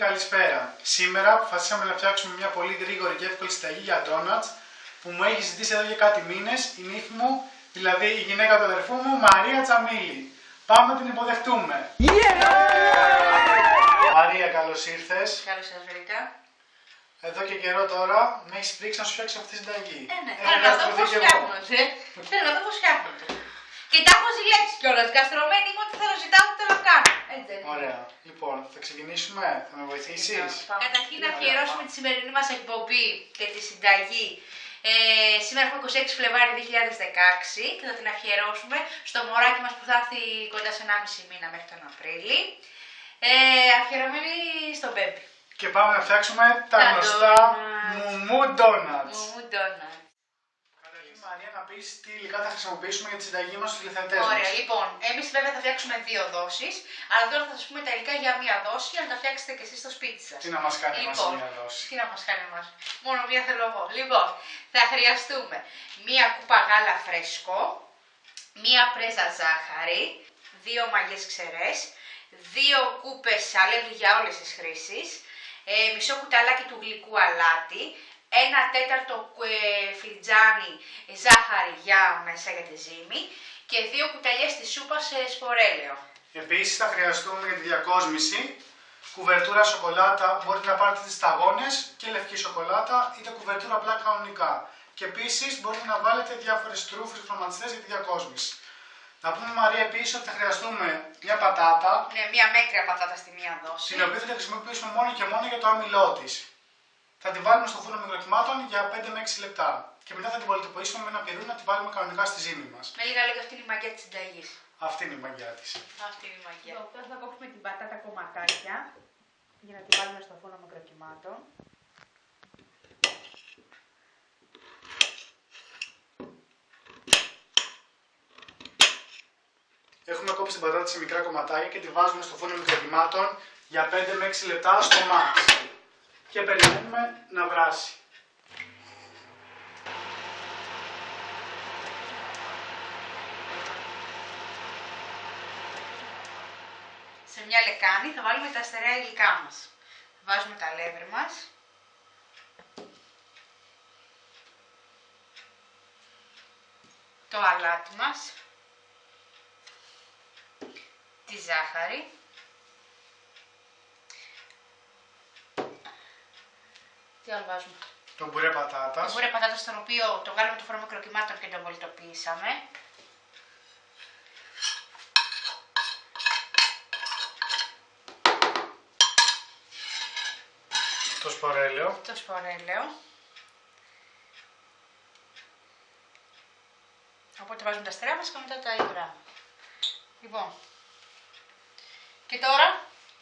καλησπέρα. Σήμερα αποφασίσαμε να φτιάξουμε μια πολύ γρήγορη και εύκολη συνταγή για ντόνατς που μου έχει ζητήσει εδώ και κάτι μήνες η νύφη μου, δηλαδή η γυναίκα του αδερφού μου, Μαρία Τσαμίλη. Πάμε να την υποδεχτούμε. Μαρία, καλώς ήρθες. Καλώς σας βρήκα. Εδώ και καιρό τώρα με έχεις πρίξει να σου φτιάξω αυτή τη συνταγή. Ναι, θέλω να δω πώς φτιάχνονται. Θέλω να δω πώς φτιάχνονται. Και τα έχω ζηλέψει κιόλας. Γαστρωμένη είμαι ότι θέλω ζητάω, ότι θέλω να κάνω. Έτσι δεν είναι? Ωραία. Λοιπόν, θα ξεκινήσουμε. Θα με βοηθήσεις? Καταρχήν να αφιερώσουμε τη σημερινή μας εκπομπή και τη συνταγή. Σήμερα έχουμε 26 Φλεβάρι 2016 και θα την αφιερώσουμε στο μωράκι μας που θα έρθει κοντά σε 1,5 μήνα μέχρι τον Απρίλη. Αφιερωμένη στον Μπέμπι. Και πάμε να φτιάξουμε τα γνωστά μουμού ντόνατς. Μουμού ντόνατς. Καταρχήν, Μαρία, να πεις τι υλικά θα χρησιμοποιήσουμε για τη συνταγή μας στους τηλεθεατές μας. Ωραία, λοιπόν, εμείς βέβαια θα φτιάξουμε 2 δόσεις, αλλά τώρα θα σας πούμε τα υλικά για 1 δόση για να τα φτιάξετε και εσείς στο σπίτι σας. Τι να μας κάνει λοιπόν, εμάς μια δόση? Τι να μας κάνει εμάς? Μόνο μία θέλω εγώ. Λοιπόν, θα χρειαστούμε 1 κούπα γάλα φρέσκο, 1 πρέζα ζάχαρη, 2 μαγιές ξερές, 2 κούπες αλεύρι για όλες τις χρήσεις, μισό κουταλάκι του γλυκού αλάτι, 1/4 φλιτζάνι ζάχαρη για μέσα για τη ζύμη και 2 κουταλιές της σούπας σπορέλαιο. Επίσης θα χρειαστούμε για τη διακόσμηση κουβερτούρα σοκολάτα, μπορείτε να πάρετε τις σταγόνες και λευκή σοκολάτα, είτε κουβερτούρα απλά κανονικά. Και επίσης μπορείτε να βάλετε διάφορες τρούφες χρωματιστές για τη διακόσμηση. Να πούμε, Μαρία, επίσης ότι θα χρειαστούμε μια πατάτα. Ναι, μια μέτρια πατάτα στη μία δόση. Την οποία θα τη χρησιμοποιήσουμε μόνο και μόνο για το άμυλό της. Θα τη βάλουμε στο φούρνο μικροκυμάτων για 5 με 6 λεπτά. Και μετά θα την πολιτοποιήσουμε με ένα πυρού να τη βάλουμε κανονικά στη ζύμη μας. Με λίγα λόγια, αυτή είναι η μαγιά της συνταγής. Αυτή είναι η μαγιά της. Αυτή είναι η μαγιά. Λοιπόν, τώρα θα κόψουμε την πατάτα κομματάκια για να τη βάλουμε στο φούρνο μικροκυμάτων. Έχουμε κόψει την πατάτα σε μικρά κομματάκια και τη βάζουμε στο φούρνο μικροκυμάτων για 5 με 6 λεπτά στο max. Και περιμένουμε να βράσει. Σε μια λεκάνη θα βάλουμε τα στερεά υλικά μας. Βάζουμε τα αλεύρι μας. Το αλάτι μας. Τη ζάχαρη. Τι άλλο βάζουμε? Το μπουρέ πατάτας. Το μπουρέ πατάτας, τον οποίο το βγάλουμε το φούρνο μικροκυμάτων και το πολιτοποιήσαμε. Το σπορέλαιο. Το σπορέλαιο. Οπότε βάζουμε τα στερεά μας και μετά τα υγρά. Λοιπόν.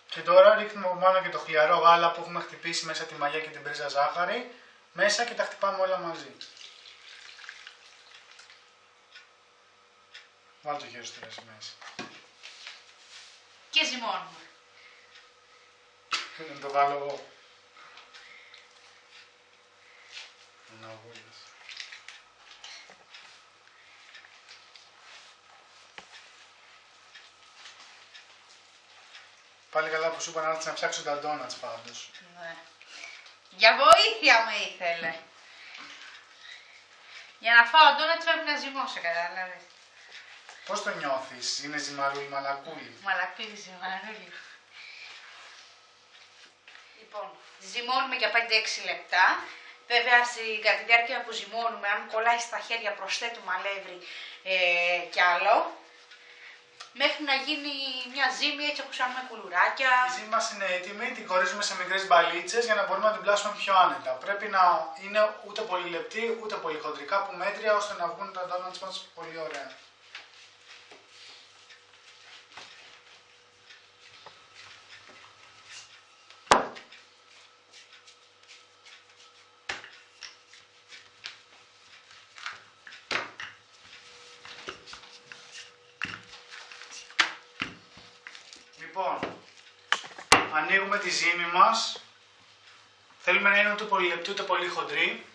Και τώρα ρίχνουμε από πάνω και το χλιαρό γάλα που έχουμε χτυπήσει μέσα τη μαγιά και την πρίζα ζάχαρη μέσα και τα χτυπάμε όλα μαζί. Βάλτε το χέρι σου τώρα μέσα. Και ζυμώνουμε. Να το βάλω εγώ. Να βγάλω. Πάλι καλά που σου είπα να έρθεις να ψάξω τα ντόνατς πάντως. Ναι. Για βοήθεια με ήθελε. Για να φάω ντόνατς πρέπει να ζυμώσω, κατάλαβες. Πώς το νιώθεις? Είναι ζυμαρούλι μαλακούλι? Μαλακούλι ζυμαρούλι. Λοιπόν, ζυμώνουμε για 5-6 λεπτά. Βέβαια, κατά τη διάρκεια που ζυμώνουμε, αν κολλάει στα χέρια προσθέτουμε αλεύρι κι άλλο. Μέχρι να γίνει μια ζύμη έτσι όπως κάνουμε κουλουράκια. Η ζύμη μας είναι έτοιμη, την χωρίζουμε σε μικρές μπαλίτσες για να μπορούμε να την πλάσουμε πιο άνετα. Πρέπει να είναι ούτε πολύ λεπτή ούτε πολύ χοντρικά, που μέτρια, ώστε να βγουν τα ντόνατς μας πολύ ωραία. Λοιπόν, ανοίγουμε τη ζύμη μας, θέλουμε να είναι ούτε πολύ λεπτή ούτε πολύ χοντρή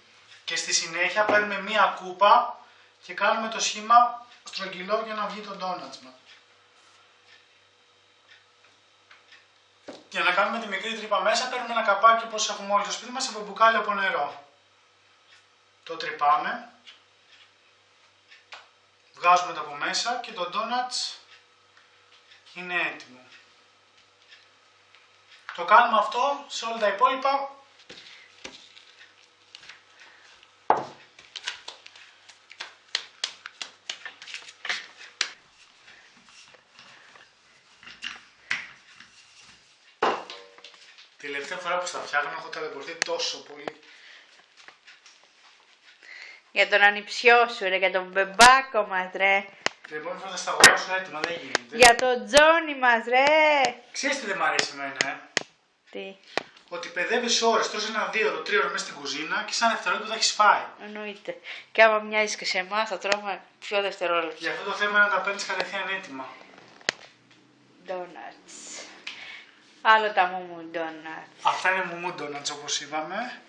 και στη συνέχεια παίρνουμε μία κούπα και κάνουμε το σχήμα στρογγυλό για να βγει το ντόνατς μας. Για να κάνουμε τη μικρή τρύπα μέσα, παίρνουμε ένα καπάκι όπως έχουμε όλοι στο σπίτι μας από μπουκάλι από νερό. Το τρυπάμε. Βγάζουμε το από μέσα και το ντόνατς είναι έτοιμο. Το κάνουμε αυτό σε όλα τα υπόλοιπα. Τελευταία φορά που στα φτιάχνω έχω ταλαιπωρηθεί τόσο πολύ. Για τον ανιψιό σου ρε, για τον μπεμπάκο μας ρε. Την επόμενη φορά θα στα αγοράσω έτοιμα, δεν γίνεται. Για τον Τζόνι μας ρε. Ξέρεις τι δεν μ' αρέσει εμένα, Τι. Ότι παιδεύεις ώρες, τρως ένα 2-3 ώρες μέσα στην κουζίνα και σαν δευτερόλεπτο θα έχεις φάει. Εννοείται. Και άμα μοιάζεις και σε εμάς θα τρώμε πιο δευτερόλεπτο. Γι' αυτό το θέμα είναι να τα παίρνεις κατευθείαν έτοιμα. Donuts. Άλλο τα μου donuts. Αυτά είναι μουμού ντόνατς όπως είπαμε.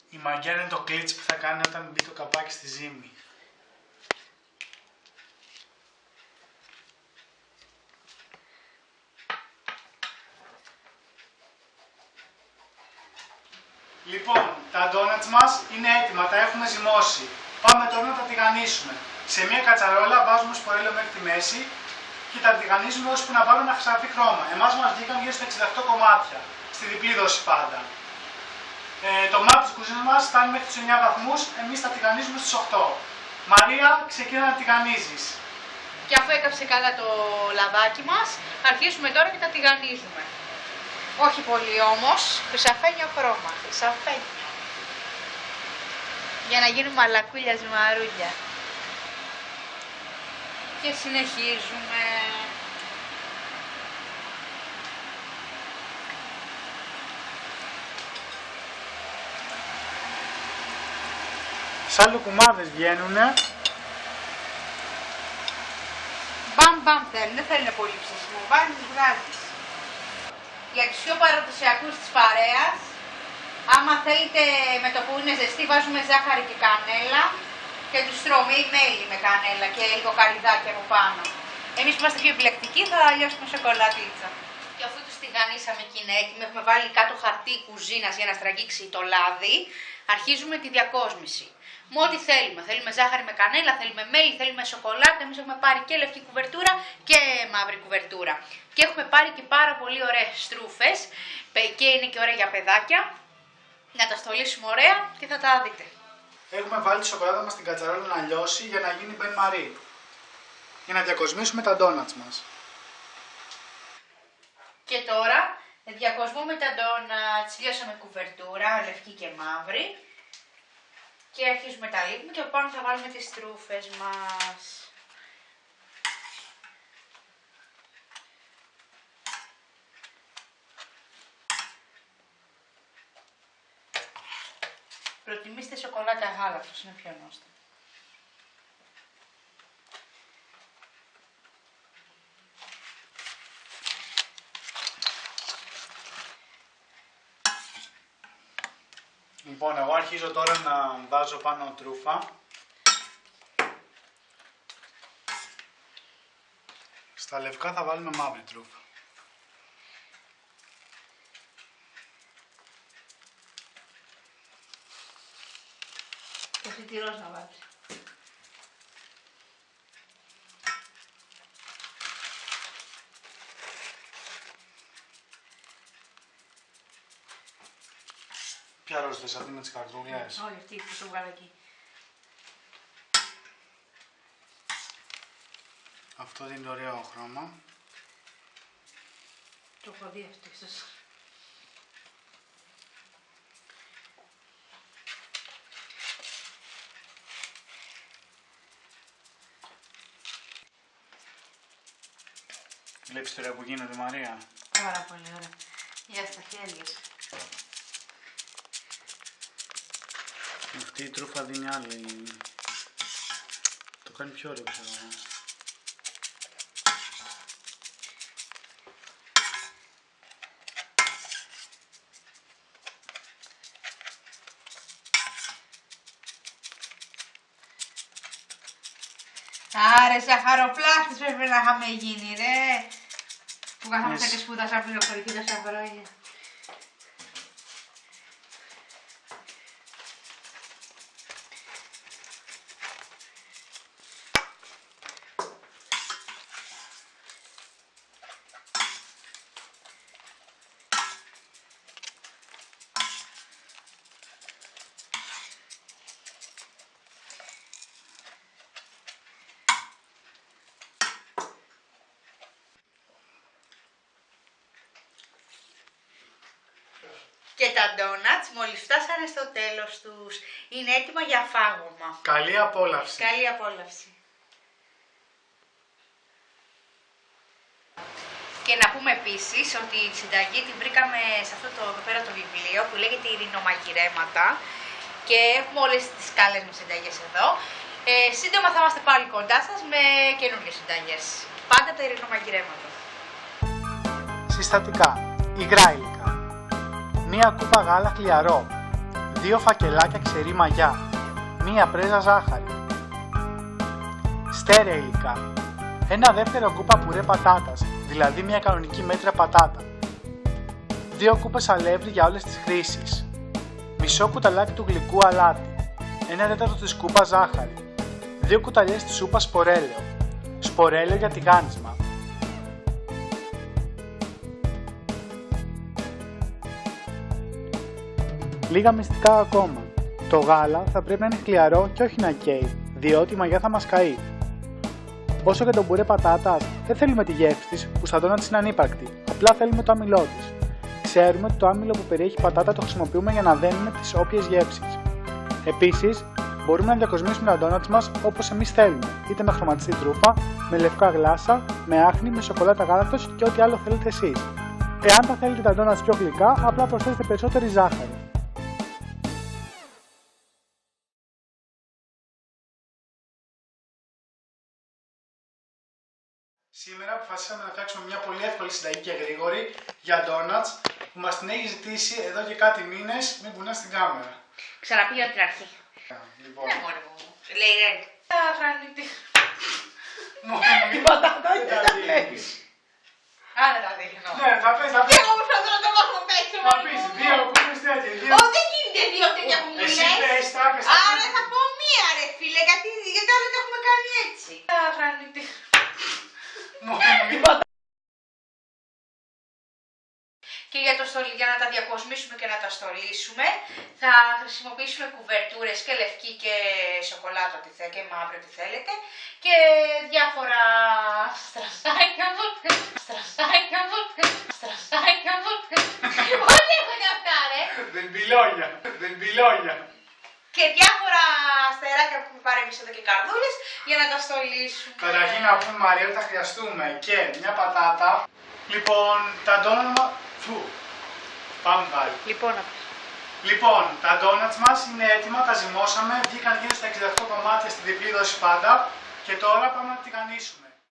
Η μαγιά είναι το κλίτς που θα κάνει όταν μπει το καπάκι στη ζύμη. Λοιπόν, τα ντόνατς μας είναι έτοιμα, τα έχουμε ζυμώσει. Πάμε τώρα να τα τηγανίσουμε. Σε μια κατσαρόλα βάζουμε σπορέλαιο μέχρι τη μέση και τα τηγανίζουμε ώσπου να πάρουν ένα χρυσαφί χρώμα. Εμάς μας βγήκαν γύρω στα 68 κομμάτια, στη διπλή δόση πάντα. Το μάτι της κουζίνας μας φτάνει μέχρι τους 9 βαθμούς, εμείς τα τηγανίζουμε στους 8. Μαρία, ξεκίνα να τηγανίζεις. Και αφού έκαψε καλά το λαδάκι μας, αρχίσουμε τώρα και τα τηγανίζουμε. Όχι πολύ όμως, χρυσαφένιο χρώμα, χρυσαφένιο. Για να γίνουν μαλακούλια ζυμαρούλια. Και συνεχίζουμε. Σαν λουκουμάδες βγαίνουνε. Μπαμ μπαμ θέλουν, δεν θέλουν πολύ ψήσιμο, βάζεις βγάζεις. Για τους πιο παραδοσιακούς της παρέας, άμα θέλετε με το που είναι ζεστή βάζουμε ζάχαρη και κανέλα και τους τρώμε ή μέλι με κανέλα και λίγο καρυδάκι από πάνω. Εμείς που είμαστε πιο επιλεκτικοί θα λιώσουμε σοκολατίτσα. Και αφού τους τηγανίσαμε και είναι έτοιμοι, έχουμε βάλει κάτω χαρτί κουζίνας για να στραγγίξει το λάδι, αρχίζουμε τη διακόσμηση. Με ό,τι θέλουμε. Θέλουμε ζάχαρη με κανέλα, θέλουμε μέλι, θέλουμε σοκολάτα. Εμείς έχουμε πάρει και λευκή κουβερτούρα και μαύρη κουβερτούρα. Και έχουμε πάρει και πάρα πολύ ωραίες στρούφες και είναι και ωραία για παιδάκια. Να τα στολίσουμε ωραία και θα τα δείτε. Έχουμε βάλει τη σοκολάτα μας στην κατσαρόλα να λιώσει για να γίνει μπεν μαρί. Για να διακοσμήσουμε τα ντόνατς μας. Και τώρα διακοσμούμε τα ντόνατς, λιώσαμε κουβερτούρα, λευκή και μαύρη. Και αρχίζουμε τα λίπουμε και από πάνω θα βάλουμε τις τρούφες μας. Προτιμήστε σοκολάτα γάλακτος, είναι πιο νόστιμο. Λοιπόν, εγώ αρχίζω τώρα να βάζω πάνω τρούφα. Στα λευκά θα βάλουμε μαύρη τρούφα. Και αυτή τη ροζ να βάλεις. Ποια ροζ θες, αυτή με τις καρδούλες? Όχι, αυτή που σου βγάλω εκεί. Αυτό δίνει ωραίο χρώμα. Το έχω δει αυτό ίσως. Βλέπεις τώρα που γίνεται, Μαρία? Πάρα πολύ ωραία. Για στα χέρια σου. Αυτή η τρούφα δίνει άλλη. Το κάνει πιο ωραίο, ξέρω εγώ. Άρε, ζαχαροπλάστης πρέπει να είχαμε γίνει, ρε. Που καθόμαστε και σπούδασα πληροφορική τόσα χρόνια. Και τα ντόνατς μόλις φτάσανε στο τέλος τους. Είναι έτοιμα για φάγωμα. Καλή απόλαυση. Καλή απόλαυση. Και να πούμε επίσης ότι τη συνταγή την βρήκαμε σε αυτό το εδώ πέρα το βιβλίο που λέγεται Ειρηνομαγειρέματα και έχουμε όλες τις καλές συνταγές εδώ. Σύντομα θα είμαστε πάλι κοντά σας με καινούργιες συνταγές. Πάντα τα Ειρηνομαγειρέματα. Συστατικά. Υγρά υλικά. 1 κούπα γάλα χλιαρό, 2 φακελάκια ξερή μαγιά, 1 πρέζα ζάχαρη. Στέρεα υλικά. 1 δεύτερο κούπα πουρέ πατάτας, δηλαδή 1 κανονική μέτρια πατάτα. 2 κούπες αλεύρι για όλες τις χρήσεις. Μισό κουταλάκι του γλυκού αλάτι. 1 τέταρτο της κούπας ζάχαρη. 2 κουταλιές της σούπας σπορέλαιο. Σπορέλαιο για τηγάνισμα. Λίγα μυστικά ακόμα. Το γάλα θα πρέπει να είναι χλιαρό και όχι να καίει, διότι η μαγιά θα μας καεί. Όσο και το μπουρέ πατάτας, δεν θέλουμε τη γεύση της που στα ντόνατς είναι ανύπαρκτη, απλά θέλουμε το άμυλό της. Ξέρουμε ότι το άμυλο που περιέχει πατάτα το χρησιμοποιούμε για να δένουμε τις όποιες γεύσεις. Επίσης, μπορούμε να διακοσμήσουμε τα ντόνατς μας όπως εμείς θέλουμε, είτε με χρωματιστή τρούφα, με λευκά γλάσα, με άχνη, με σοκολάτα γάλακτος και ό,τι άλλο θέλετε εσείς. Εάν θα θέλετε τα ντόνατς πιο γλυκά, απλά προσθέσετε περισσότερη ζάχαρη. Σήμερα αποφασίσαμε να φτιάξουμε μια πολύ εύκολη συνταγή και γρήγορη για ντόνατς που μας την έχει ζητήσει εδώ και κάτι μήνες. Μην κουνάς στην κάμερα. Ξαναπήγα από την αρχή. Λοιπόν. Ναι, μωρέ μου. Λέει ρε. Την πατάτα και τα δείχνεις. Α, δεν τα δείχνω. Ναι, θα πεις, θα Και πεις. εγώ προσπαθώ να το μάθω πέξω. Θα πεις 2 κούπες τέτοια. Ω, δεν γίνεται 2 τέτοια που μου Εσύ λες. πες τα και Άρα θα πω 1 ρε φίλε, γιατί άλλο το έχουμε κάνει έτσι. Και για να τα διακοσμήσουμε και να τα στολίσουμε θα χρησιμοποιήσουμε κουβερτούρες και λευκή και σοκολάτα και μαύρο ό,τι θέλετε και διάφορα στρασάκια Ό,τι έχετε αυτά ρε! Δεν πιλόγια. Και διάφορα αστεράκια που έχουμε πάρει εμείς εδώ και καρδούλες για να τα στολίσουμε. Καταρχήν να πούμε Μαρία ότι θα χρειαστούμε και μια πατάτα. Λοιπόν, τα ντόνατς. Πάμε πάλι. Λοιπόν, τα ντόνατς μας είναι έτοιμα, τα ζυμώσαμε, βγήκαν γύρω στα 68 κομμάτια στη διπλή δόση πάντα και τώρα πάμε να τηγανίσουμε.